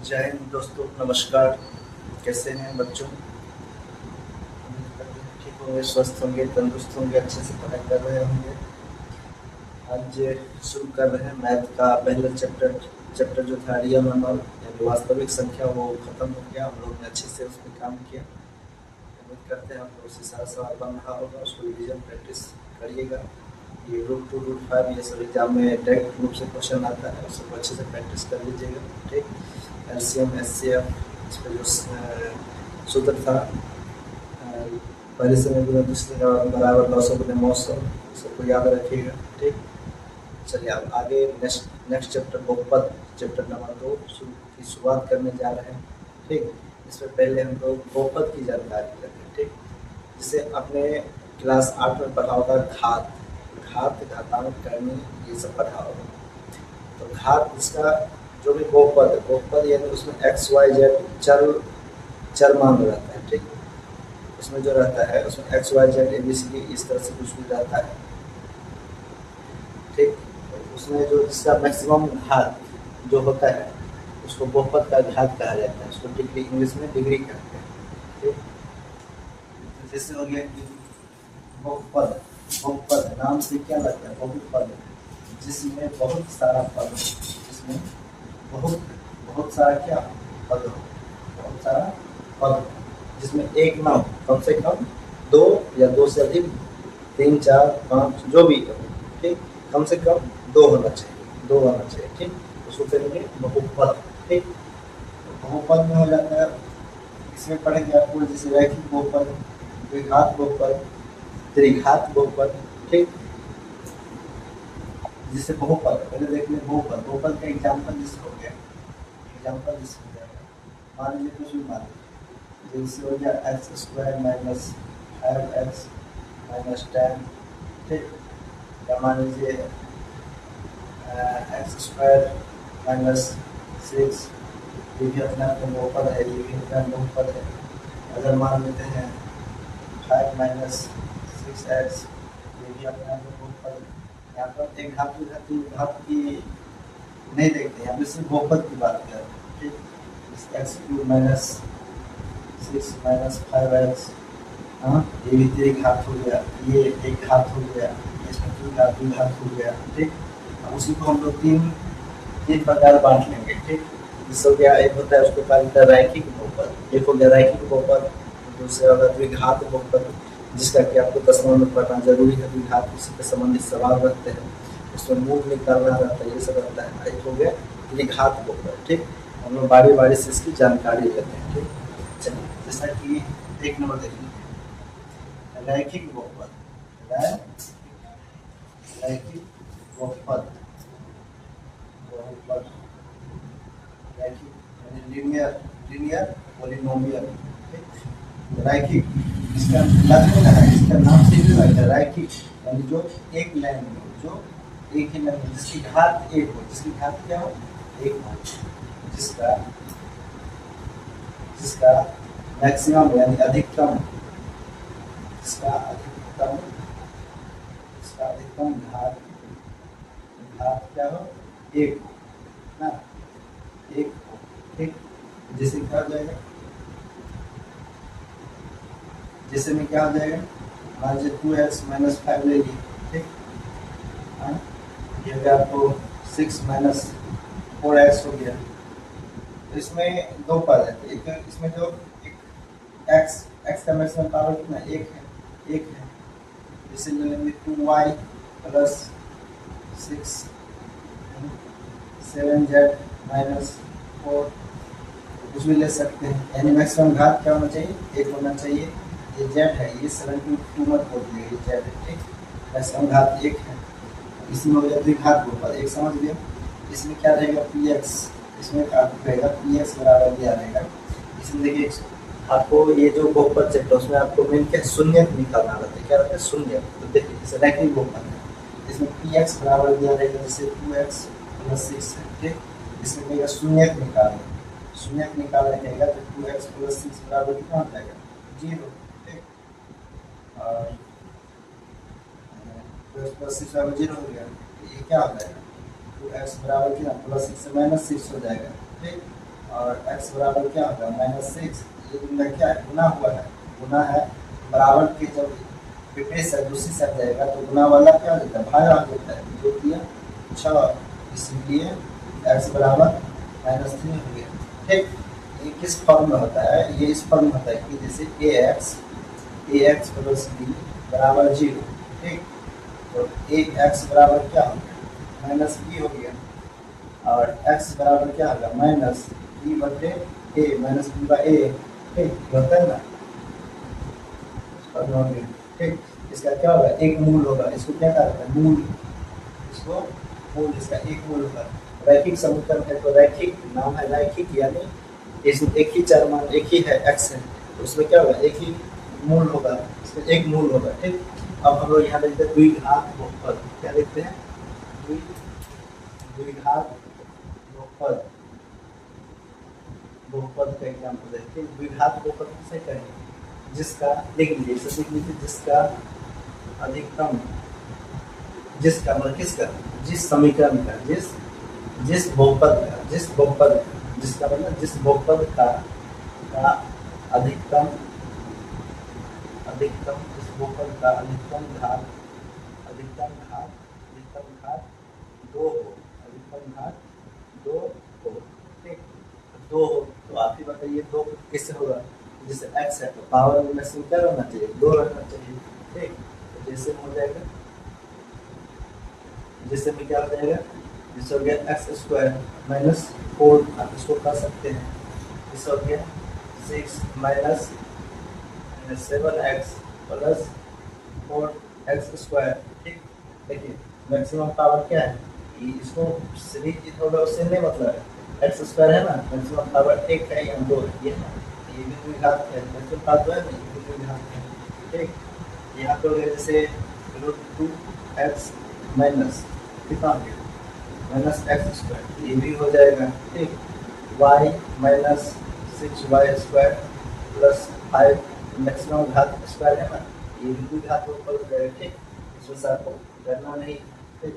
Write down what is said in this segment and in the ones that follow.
जय हिंद दोस्तों, नमस्कार। कैसे हैं बच्चों? उम्मीद करते हैं ठीक होंगे, स्वस्थ होंगे, तंदुरुस्त होंगे, अच्छे से पढ़ाई कर रहे होंगे। आज शुरू कर रहे हैं मैथ का पहला चैप्टर। चैप्टर जो था रियल नंबर यानी वास्तविक संख्या, वो खत्म हो गया। हम लोग ने अच्छे से उस पर काम किया। उम्मीद करते हैं आपको उससे सारा सवाल बन रहा होगा, उसको रिविजन प्रैक्टिस करिएगा। ये रूट टू रूट फाइव ये सब एग्जाम में डायरेक्ट रूप से क्वेश्चन आता है, उसको अच्छे से प्रैक्टिस कर लीजिएगा। ठीक, एलसीएम एचसीएफ इस पर जो सूत्र था, पहले से में गुना दूसरे का बराबर 900 गुना 900, सबको याद रखिएगा। ठीक, चलिए अब आगे नेक्स्ट नेक्स्ट चैप्टर बहुपद, चैप्टर नंबर 2 की शुरुआत करने जा रहे हैं। ठीक, इसमें पहले हम लोग बहुपद की जानकारी लेते हैं। ठीक, जिसे अपने क्लास 8 में पढ़ा होगा, घात घात घातांक करनी, ये सब पढ़ा होगा। तो घात इसका जो भी बहुपद, बहुपद यानी उसमें एक्स वाई जेड चर चर मान रहता है। ठीक, उसमें जो रहता है उसमें X Y Z A B C D इस तरह से कुछ भी रहता है। ठीक, तो उसमें जो जिसका मैक्सिमम घात जो होता है उसको बहुपद का घात कहा जाता है। उसको डिग्री, इंग्लिश में डिग्री कहते हैं। ठीक, जैसे हो गया कि बहुपद, बहुपद नाम से क्या लगता है? बहुपद जिसमें बहुत सारा पद हो, जिसमें बहुत बहुत सारा क्या पद हो, बहुत सारा पद हो, जिसमें एक ना हो, कम से कम दो या दो से अधिक, तीन चार पाँच जो भी हो। ठीक, कम से कम दो होना चाहिए, दो होना चाहिए। ठीक, उसको करेंगे बहुपद। ठीक, तो बहुपद में हो जाता है, इसमें पढ़ेंगे आपको जैसे रैखिक बहुपद, द्विघात बहुपद, त्रिघात बहुपद। ठीक, जिससे बहुपद पहले देख लें। बहुपद, बहुपद का एग्जाम्पल जिससे हो गया, एग्जाम्पल जिससे हो जाएगा, मान लीजिए कुछ भी मान लीजिए, जैसे हो गया x square minus 5x minus 10। ठीक, या मान लीजिए एक्स स्क्वायर माइनस 6, ये भी अपना बहुपद है, ये भी अपना बहुपद है। अगर मान लेते हैं 5 माइनस 6x, ये भी अपना बहुपद है। यहाँ पर एक घात की नहीं देखते, यहाँ पे सिर्फ बहुपद की बात कर रहे हैं। ठीक, x cube minus 6 minus 5x, हाँ ये भी एक घात हो गया, ये एक घात हो गया, इसमें दो घात हो गया। ठीक, अब उसी को हम लोग तीन तीन प्रकार बांट लेंगे। ठीक, जिससे क्या, एक होता है उसको कहा जाता है रैखिक बहुपद, एक हो गया रैखिक बहुपद, दूसरा होगा द्विघात बहुपद, जिसका कि आपको 10वां में पढ़ना जरूरी है। द्विघात उसी से संबंधित सवाल रखते हैं, उसमें मूल निकालना रहता है, ये सब रहता है। एक हो गया द्विघात बहुपद। ठीक, हम लोग बारी बारी से इसकी जानकारी लेते हैं। ठीक, चलिए जैसा कि एक नंबर देखिए, रैखिक बहुपद, रैखिक बहुपद, बहुपद रैखिक यानी लीनियर, लीनियर पॉलिनोमियल। ठीक, रैखिक इसका लगने लगा, इसका नाम से ही लग गया रैखिक, यानी जो एक लाइन में, जो एक ही लाइन में, जिसकी घात एक हो, जिसकी घात क्या हो, एक हो, जिसका जिसका मैक्सिमम यानी अधिकतम, जिसका अधिकतम, जिसका अधिकतम घात, घात क्या हो, एक हो ना, एक हो। ठीक, जैसे क्या हो जाएगा, जैसे में क्या हो जाएगा, मान लीजिए 2x माइनस 5 ले ली। ठीक, हाँ ये हो गया आपको 6 माइनस 4x हो गया। तो इसमें दो पद है, तो एक इसमें जो एक x का मैक्सिमम पावर कितना, एक है, एक है। जैसे ले लेंगे 2y प्लस 6 7z माइनस 4, कुछ भी ले सकते हैं, यानी मैक्सिमम घात क्या होना चाहिए, एक होना चाहिए। ये z है, ये 72 मत बोल दिए, ये z है। ठीक, मैक्सिमम घात एक है। इसमें हो गया द्विघात बहुपद, एक समझ लिया। इसमें क्या रहेगा, px, इसमें रहेगा px बराबर दिया रहेगा। इसमें देखिए आपको ये जो बहुपद चैप्टर, उसमें आपको मेन क्या शून्य निकालना रहता है, क्या रहता है, शून्य। तो देखिए जैसे रैखिक बहुपद है, इसमें px बराबर दिया रहेगा, जैसे 2x प्लस 6 है। ठीक, इसमें कहेगा शून्य निकालना, शून्य निकालने कहेगा तो 2x प्लस 6 बराबर कितना हो जाएगा, 0। ठीक, और 2x प्लस 6 बराबर 0 हो गया, ये क्या हो जाएगा, 2x बराबर कितना, प्लस 6 से माइनस 6 हो जाएगा। ठीक, और x बराबर क्या होगा -6। ये इनका क्या है, गुना हुआ है, गुना है। बराबर के जब विपरीत से दूसरी साइड जाएगा तो गुना वाला क्या हो जाता है, भाग आ जाता है। 2 दिया 6, इसलिए x बराबर -3 हो गया। ठीक, ये किस फॉर्म में होता है, ये इस फॉर्म में होता है कि जैसे ax प्लस b बराबर 0। ठीक, तो ax बराबर क्या हो गया, -b हो गया, और x बराबर क्या होगा, -b बटे a, -b बाई a। ठीक, होता है ना। ठीक, इसका क्या होगा, एक मूल होगा। इसको क्या कहते हैं, मूल। इसको मूल, इसका एक मूल होगा। रैखिक समीकरण है तो रैखिक नाम है, रैखिक यानी इसमें एक ही चर मान, एक ही है x है, तो उसमें क्या होगा, एक ही मूल होगा, इसमें एक मूल होगा। ठीक, अब हम लोग यहाँ लिखते हैं द्विघात बहुपद। क्या लिखते हैं, द्विघात बहुपद। बहुपद का एग्जाम्पल देखते हैं। द्विघात बहुपद किसे कहेंगे, जिसका, लिख लीजिए, इसे लिख लीजिए, जिसका अधिकतम, जिसका मतलब किसका, जिस समीकरण का, जिस बहुपद का, जिसका मतलब जिस बहुपद का अधिकतम, जिस बहुपद का अधिकतम घात 2 हो, अधिकतम घात 2 हो। ठीक, 2 हो तो आप ही बताइए 2 किससे होगा, जैसे x है तो पावर में से क्या रहना चाहिए, 2 रहना चाहिए। ठीक, तो जैसे हो जाएगा, जिससे में क्या हो जाएगा, जिससे हो गया x² -4, आप इसको कर सकते हैं। जिससे हो गया 6 -7x प्लस 4x²। ठीक, देखिए मैक्सिमम पावर क्या है, इसको सीरीज होगा उससे नहीं मतलब है, x² है ना, मैक्सिमम पावर 1 है या 2 है, ये भी द्विघात है, मैक्सिमम पावर 2 है ना, ये भी द्विघात है। ठीक, यहाँ पे जैसे √2x माइनस कितना हो गया, -x², ये भी हो जाएगा। ठीक, y -6y² प्लस 5 मैक्सिमम घात स्क्वायर है ना, ये भी घात ऊपर हो जाएगा। ठीक, इसमें से आपको करना नहीं। ठीक,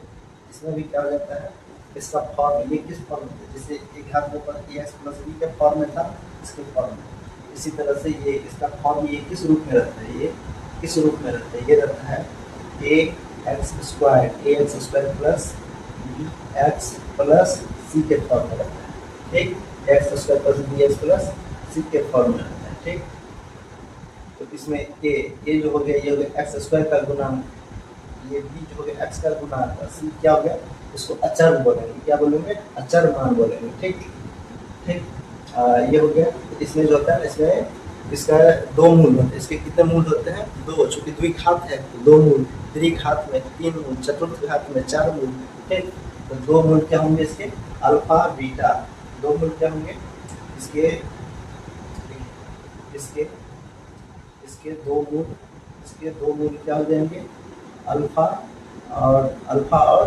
इसमें भी क्या हो जाता है, इसका फॉर्म, ये किस फॉर्म में, जैसे एक घात ऊपर ax प्लस b के फॉर्म में था, इसके फॉर्म में, इसी तरह से ये इसका फॉर्म, ये किस रूप में रहता है, ये किस रूप में रहता है, ये रहता है ax² plus bx plus c के फॉर्म में रहता है। ठीक, x² plus bx plus c के फॉर्म में रहता है। ठीक, तो इसमें a जो हो गया, ये हो गया x² का गुना, ये b जो हो गया x का गुना, c क्या हो गया, इसको अचर बोलेंगे, क्या बोलेंगे, अचर मान बोलेंगे। ठीक, ठीक, ये हो गया। इसमें जो होता है, इसमें इसका 2 मूल होते हैं। इसके कितने मूल होते हैं, 2, चूंकि द्विघात है तो 2 मूल, त्रिघात में 3 मूल, चतुर्थ घात में 4 मूल। ठीक, तो 2 मूल क्या होंगे इसके, अल्फा बीटा। 2 मूल क्या होंगे इसके, इसके 2 मूल क्या हो जाएंगे, अल्फा और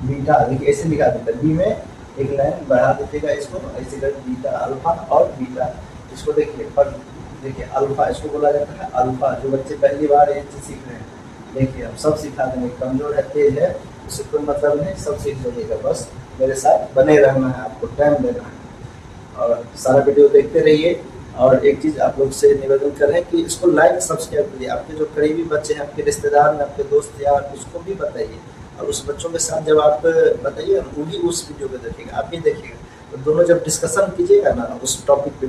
बीटा। देखिए ऐसे लिखा देता है, बी में एक लाइन बढ़ा दीजिएगा इसको, ऐसे कर बीटा, अल्फा और बीटा। इसको देखिए, पर देखिए अल्फा, इसको बोला जाता है अल्फा। जो बच्चे पहली बार ये चीज सीख रहे हैं, देखिए हम सब सिखा देंगे, कमजोर है तेज है उससे कोई मतलब नहीं, सब सीख लीजिएगा, बस मेरे साथ बने रहना है, आपको टाइम देना है और सारा वीडियो देखते रहिए। और एक चीज़ आप लोग से निवेदन कर रहे हैं कि इसको लाइक सब्सक्राइब करिए, आपके जो करीबी बच्चे हैं, आपके रिश्तेदार में, आपके दोस्त यार, उसको भी बताइए। और उस बच्चों के साथ जब आप बताइए, वो भी उस वीडियो को देखेगा, आप भी देखिएगा, तो दोनों जब डिस्कशन कीजिएगा ना उस टॉपिक पे,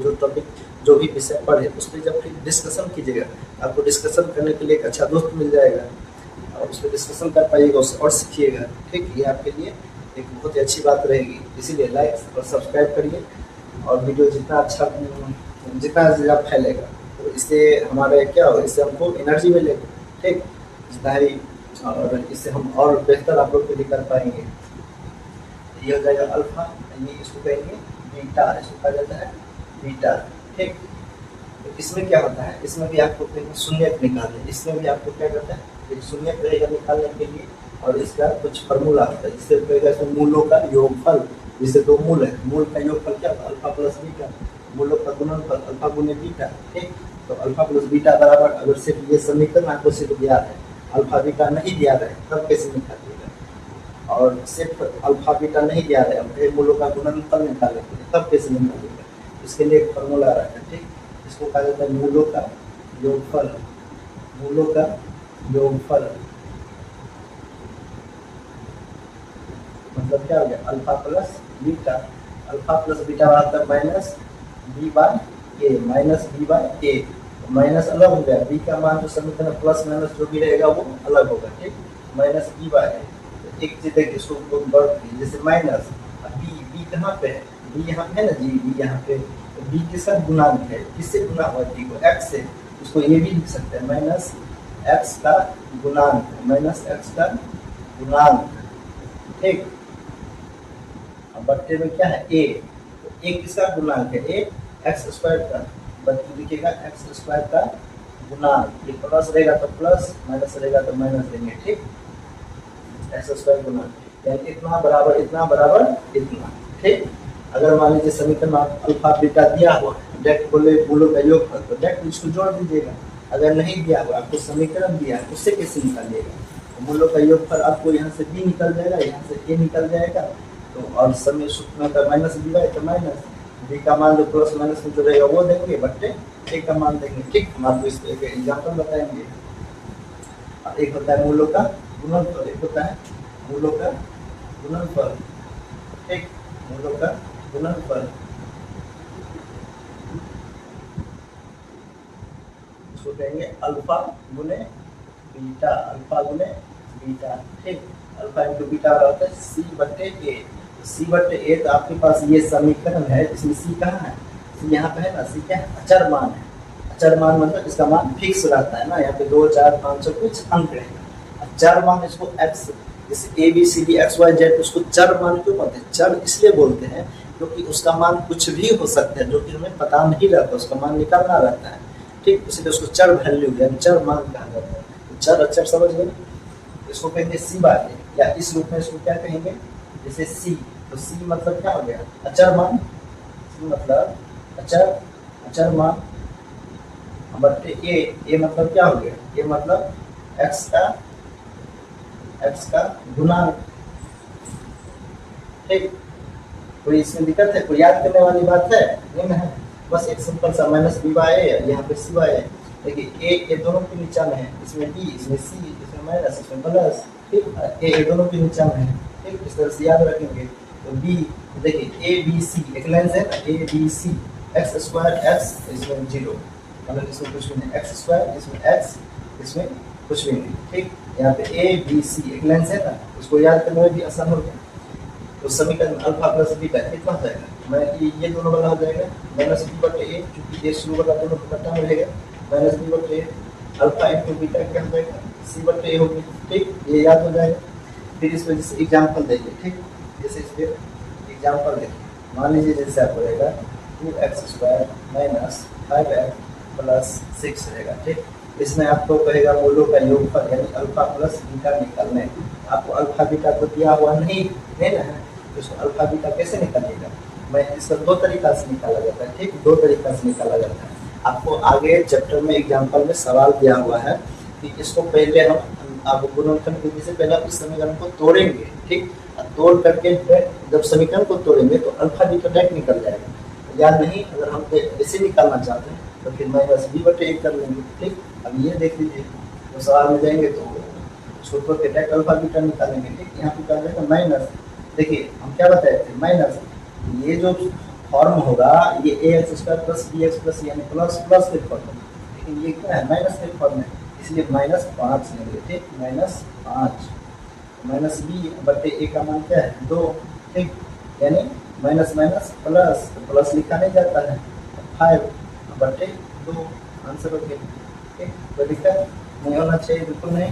जो भी विषय पढ़े उस पर जब फिर डिस्कशन कीजिएगा, आपको डिस्कशन करने के लिए एक अच्छा दोस्त मिल जाएगा और उस पर डिस्कशन कर पाइएगा, उससे और सीखिएगा। ठीक, ये आपके लिए एक बहुत ही अच्छी बात रहेगी, इसीलिए लाइक और सब्सक्राइब करिए। और वीडियो जितना ज़्यादा फैलेगा तो इससे हमारे क्या होगा, इससे हमको एनर्जी मिलेगी। ठीक, जितना ही, और इससे हम और बेहतर आप लोग के लिए कर पाएंगे। ये हो जाएगा अल्फा, ये इसको कहेंगे बीटा, इसको कहा जाता है बीटा। ठीक, तो इसमें क्या होता है, इसमें भी आपको शून्य निकालना, इसमें भी आपको क्या करता है, एक शून्य रहेगा निकालने के लिए, और इसका कुछ फार्मूला होता है, जिससे कहेगा इसमें मूलों का योगफल। जैसे 2 मूल है, मूल का योगफल क्या होता है, अल्फा प्लस बीटा, मूलों का गुणनफल अल्फा गुने बीटा। ठीक, तो अल्फा प्लस बीटा बराबर, अगर सिर्फ ये समीकरण आपको सिर्फ याद है, अल्फा बीटा नहीं याद है, तब कैसे निकालिएगा, और सिर्फ अल्फा बीटा नहीं दिया है, अब ढेर मूलों का गुणनफल निकालेंगे, तब कैसे निकालेंगे, इसके लिए एक फॉर्मूला रहता है, ठीक। इसको कहा जाता है मूलों का योगफल, मूलों का योगफल मतलब क्या हो गया, alpha plus beta, alpha plus beta आता है माइनस बी बाय ए, माइनस बी बाय ए, माइनस अलग हो गया, बी का मान जो समीकरण प्लस माइनस जो भी रहेगा वो अलग होगा, ठीक, माइनस बी बाय ए। एक चीज देखिए इसको बढ़ जैसे माइनस बी, बी कहाँ पे है, बी यहाँ पे है ना जी, बी यहाँ पे, तो बी के साथ गुणांक है, किससे गुना हुआ बी को, एक्स से, उसको ये भी लिख सकते हैं माइनस एक्स का गुणांक, माइनस एक्स का गुणांक, ठीक। अब बट्टे में क्या है ए, तो ए किसका गुणांक है, ए एक्स स्क्वायर का, बच्चे लिखिएगा एक्स स्क्वायर का गुणांक, ये प्लस रहेगा तो प्लस, माइनस रहेगा तो माइनस देंगे, ठीक, एक्स स्क्वायर गुणांक यानी इतना बराबर इतना बराबर इतना, ठीक। अगर मान लीजिए समीकरण अल्फा बीटा दिया हुआ डायरेक्ट बोले मूलों का योगफल, तो डायरेक्ट इसको जोड़ दीजिएगा, अगर नहीं दिया हुआ आपको समीकरण दिया है उससे कैसे निकालिएगा, तो मूलों का योगफल आपको यहाँ से बी निकल जाएगा, यहाँ से ए निकल जाएगा, तो और समय सूत्र में का माइनस बी बाय, तो माइनस बी का मान जो प्लस माइनस में जो रहेगा वो देंगे, बट्टे ए का मान देंगे, ठीक। हम आपको इस एक एग्जाम्पल बताएंगे, एक होता है मूलों का गुणनफल, एक होता है मूलों का गुणनफल, ठीक, मूलों का गुणनफल, इसको कहेंगे अल्फा गुने बीटा, अल्फा गुने बीटा, ठीक, अल्फा इंटू बीटा होता है सी बट्टे ए, सी बट्टे ए, तो आपके पास ये समीकरण है जिसमें सी कहाँ है, सी यहाँ पे है ना, सी क्या है, अचर मान है, अचर मान मतलब इसका मान फिक्स रहता है ना, यहाँ पे 2 4 5 कुछ अंक रहेगा, चर मान इसको एक्स, जैसे A B C D X Y Z, उसको चर मान क्यों बोलते हैं, चर इसलिए बोलते हैं क्योंकि उसका मान कुछ भी हो सकता है जो कि हमें पता नहीं रहता, उसका मान निकालना रहता है, ठीक, इसलिए उसको चर वैल्यू यानी चर मान कहा जाता है, तो चर अचर समझ गए, इसको कहेंगे सी बार, या इस रूप में इसको क्या कहेंगे, जैसे सी, तो सी मतलब क्या हो गया, अचर मान, सी मतलब अचर, अचर मान, बट्टे ए, ए मतलब क्या हो गया, ए मतलब एक्स का गुणांक, ठीक। कोई इसमें दिक्कत है, कोई याद करने वाली बात है नहीं है, बस एक सिंपल सा माइनस बी बाय ए, यहाँ पे सी बाय ए, देखिए ए दोनों के नीचा में है, इसमें बी, इसमें सी, इसमें माइनस, इसमें प्लस, ठीक, ए दोनों के नीचा में है, ठीक, इस तरह से याद रखेंगे, तो बी देखिए ए बी सी एक लाइन से A B C, X square X, इसमें 0 मतलब इसमें कुछ भी नहीं, एक्स स्क्वायर इसमें एक्स, इसमें कुछ भी नहीं, ठीक, यहाँ पे ए बी सी एक लाइन से ना, उसको याद करने में भी आसान हो गया, तो समीकरण अल्फा प्लस बीटा कितना हो जाएगा, मैं ये दोनों वाला हो जाएगा माइनस बी बटे ए, क्योंकि ए शुरू वाला दोनों को पता मिलेगा, माइनस बी बटे ए, अल्फा इंटू बीटा क्या हो जाएगा, सी बटे ए होगी, ठीक, ये याद हो जाएगा। फिर इस वजह से एग्जाम्पल देखिए, ठीक, जैसे इस पर एग्जाम्पल देखिए, मान लीजिए जैसे आपको रहेगा 2x² माइनस 5x प्लस 6 रहेगा, ठीक, इसमें आपको कहेगा मूलों का योगफल यानी अल्फा प्लस बीटा निकालने, आपको अल्फा बीटा तो दिया हुआ नहीं है ना, तो इसको अल्फा बीटा कैसे निकालेगा, मैं इसका 2 तरीका से निकाला जाता है, ठीक, 2 तरीका से निकाला जाता है, आपको आगे चैप्टर में एग्जाम्पल में सवाल दिया हुआ है कि इसको पहले हम आप गुणनफल विधि से पहले इस समीकरण को तोड़ेंगे, ठीक, तोड़ करके जब समीकरण को तोड़ेंगे तो अल्फा बीटा डायरेक्ट निकल जाएगा, या नहीं अगर हम इसे निकालना चाहते हैं तो फिर माइनस बी बटे ए कर लेंगे, ठीक। अब ये देख लीजिए तो सवाल में जाएंगे तो सूत्र के डायरेक्ट अल्फा बीटा निकालेंगे, ठीक, यहाँ पे क्या जाएगा माइनस, देखिए हम क्या बताए थे माइनस, ये जो फॉर्म होगा ये A X square plus B X plus यानी प्लस प्लस के फॉर्म है, लेकिन ये क्या है माइनस के फॉर्म है, इसलिए -5 लेंगे, ठीक, -5, माइनस बी बटे ए का मान क्या है 2, ठीक, यानी माइनस माइनस प्लस, प्लस लिखा नहीं जाता है, 5 बटे 2 आंसर हो गया, ठीक, कोई दिक्कत नहीं होना चाहिए, बिल्कुल नहीं,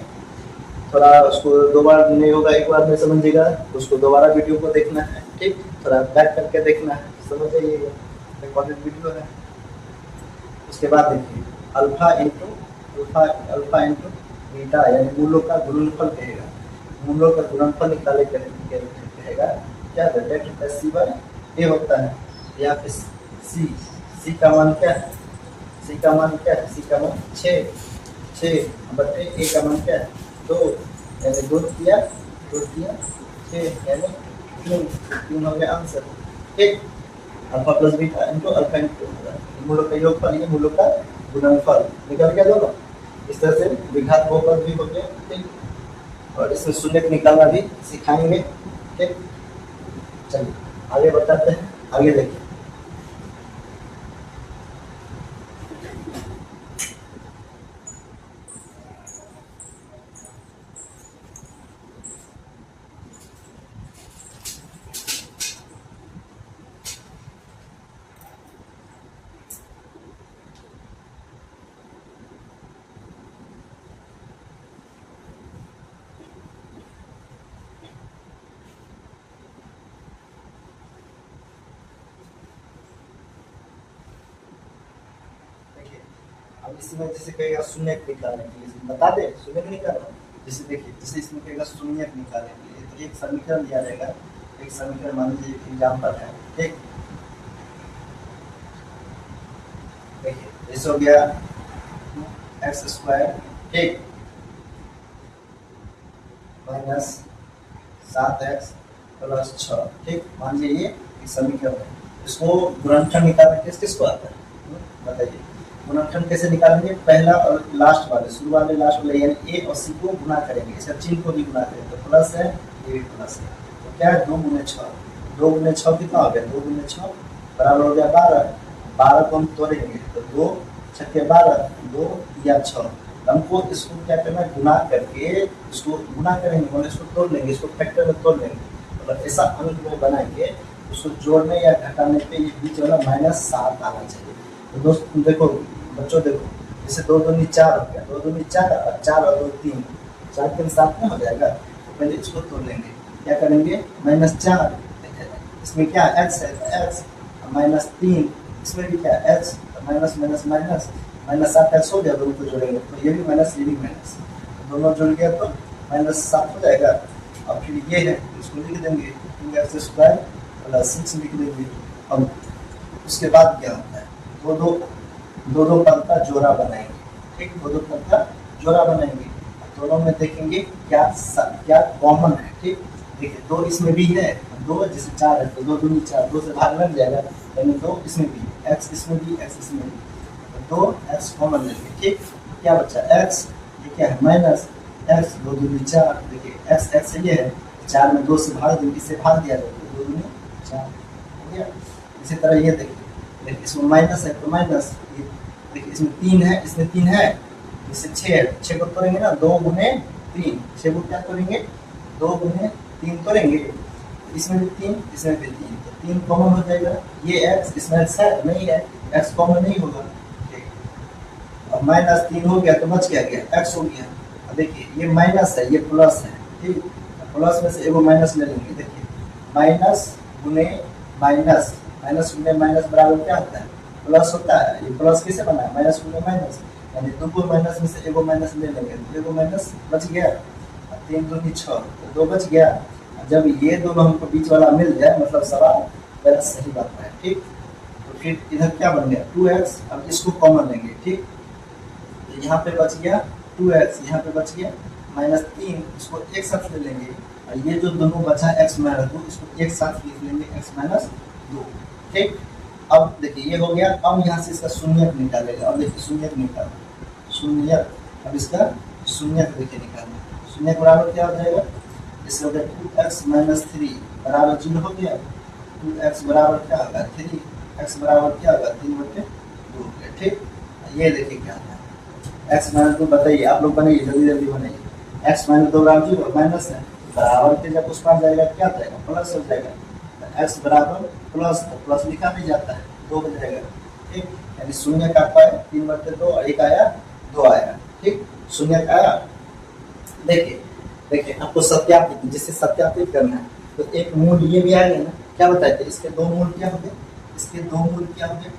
थोड़ा उसको 2 बार नहीं होगा, एक बार में समझिएगा, उसको दोबारा वीडियो को देखना है, ठीक, थोड़ा बैक करके देखना है, समझ जाइएगा, रिकॉर्डेड वीडियो है। उसके बाद देखिए अल्फा इंटू बीटा यानी मूलों का गुणनफल कहेगा, मूलों का गुणनफल निकाले कहेगा क्या, डेल्टा सी बाय ए होता है, या फिर सी का मान क्या है, सी का मान क्या है, सी का मान 6 बटे ए का मान क्या है 2, यानी 2 दिया ठीक, यानी 3, 3 हो गया आंसर। ठीक, alpha plus beta into alpha into मूलों का योगफल, ये मूलों का गुणनफल निकल गया दोनों। इस तरह से द्विघात बहुपद भी हो गया। ठीक, और इसमें शून्य निकालना भी सिखाएंगे। ठीक, चलिए आगे बताते हैं, आगे देखिए। अब इसमें जैसे कहेगा शून्य निकालने के लिए बता दे, शून्य निकालना। जैसे देखिए, जैसे इसमें कहेगा शून्य निकालने के लिए तो एक समीकरण दिया जाएगा। एक समीकरण मान लीजिए एग्जाम्पल है। ठीक, देखिए जैसे हो गया एक्स स्क्वायर, ठीक, माइनस 7x प्लस 6। ठीक, मान लीजिए ये एक समीकरण है। इसको गुणनखंड निकालना किसको आता है बताइए। गुणनखंड कैसे निकालेंगे, पहला और लास्ट वाले, शुरू वाले लास्ट वाले यानी ए और सी को गुना करेंगे, इसका चिन्ह को भी गुना करेंगे तो प्लस है, ये भी प्लस है। तो क्या है 2 गुने 6, 2 गुने 6 कितना हो गया, 2 गुने 6 बराबर हो गया 12। 12 को हम तोड़ेंगे तो 2 छक्के 12, 2 या 6। हमको इसको क्या करना है, गुना करके इसको गुना करेंगे, मतलब इसको तोड़ लेंगे, इसको फैक्टर में तोड़ लेंगे, मतलब ऐसा अंक में बनाएंगे उसको जोड़ने या घटाने पे ये बीच वाला -7 आना चाहिए। तो दोस्त देखो बच्चों, देखो जैसे 2 दूनी 4 हो गया, 2 दूनी 4 और 4 और 2 3, 4 के 7 में हो जाएगा। तो पहले इसको तोड़ लेंगे, क्या करेंगे -4, इसमें क्या x है तो x, -3 इसमें भी क्या x, minus minus minus -7x हो गया, दोनों को जोड़ेंगे तो ये भी माइनस ये भी माइनस, दोनों जुड़ गया तो -7 हो जाएगा। और फिर ये है इसको लिख देंगे 2x² प्लस 6 लिख देंगे। अब उसके बाद क्या होता है, दो दो पद का जोड़ा बनाएंगे। ठीक, दो पद का जोड़ा बनाएंगे, दोनों में देखेंगे क्या क्या कॉमन है। ठीक, देखिए 2 इसमें भी है, 2 जैसे 4 है तो 2 दूनी 4, 2 से भाग लग जाएगा, यानी 2 इसमें भी, x इसमें भी, x इसमें भी, तो 2x कॉमन लेंगे। ठीक, क्या बचा x, ये क्या है माइनस x, 2 दूनी 4, देखिए x x ये है, 4 में 2 से भाग देंगे, इससे भाग दिया जाएगा, 2 दूनी 4 हो गया। इसी तरह ये देखिए इसमें माइनस है तो माइनस, देखिए इसमें 3 है, इसमें 3 है, इससे 6 है, 6 को तोड़ेंगे ना, 2 गुने 3, 6 को क्या तोड़ेंगे, 2 गुने 3 तोड़ेंगे, इसमें भी 3, इसमें भी 3, तो 3 कॉमन हो जाएगा। ये x इसमें x है नहीं है, x कॉमन नहीं होगा। ठीक, अब -3 हो गया तो बच क्या गया, x हो गया। अब देखिए ये माइनस है, ये प्लस है। ठीक, प्लस में से एगो माइनस ले लेंगे, देखिए माइनस गुने माइनस, माइनस गुने माइनस बराबर क्या होता है, प्लस होता है। ये प्लस कैसे बना है, माइनस गुने माइनस, यानी 2 माइनस में से एगो माइनस ले लेंगे तो एगो माइनस बच गया, 3 दूनी 6 तो 2 बच गया। जब ये दोनों हमको बीच वाला मिल जाए मतलब सवाल मेरा सही बात है। ठीक, तो फिर इधर क्या बन गया 2x, अब इसको कॉमन लेंगे। ठीक, तो यहाँ पे बच गया 2x, यहाँ पे बच गया -3, इसको एक साथ ले लेंगे, और ये जो दोनों बचा x -2 इसको एक साथ लिख लेंगे x -2। ठीक, अब देखिए ये हो गया। अब यहाँ से इसका शून्यक निकालेगा, अब देखिए शून्यक निकालना, शून्यक, अब इसका शून्यक देखिए निकालना, शून्यक बराबर क्या हो जाएगा, इससे हो गया 2x - 3 बराबर 0 हो गया, 2x बराबर क्या होगा 3, x बराबर क्या होगा 3/2 हो गया। ठीक, ये देखिए क्या है x -2, बताइए आप लोग बनाइए, जल्दी जल्दी बनाइए। x -2 बराबर 0, माइनस है, बराबर के जब उस पार जाएगा क्या जाएगा, प्लस हो जाएगा, x बराबर प्लस, तो प्लस लिखा नहीं जाता है, 2 हो जाएगा। ठीक, यानी शून्य का आपका 3/2 और एक आया 2 आया। ठीक, शून्य का आया। देखिए देखिए आपको सत्यापित, जिससे सत्यापित करना है तो एक मूल ये भी आएगा ना, क्या बताए थे इसके 2 मूल क्या होंगे, इसके 2 मूल क्या होंगे,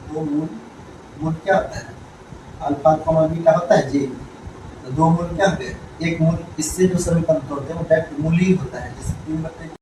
2 मूल क्या होता है, अल्फा कॉमा बीटा होता है जी, तो 2 मूल क्या होंगे, एक मूल इससे जो समीकरण तोड़ते हैं वो डायरेक्ट मूल ही होता है, जैसे 3/2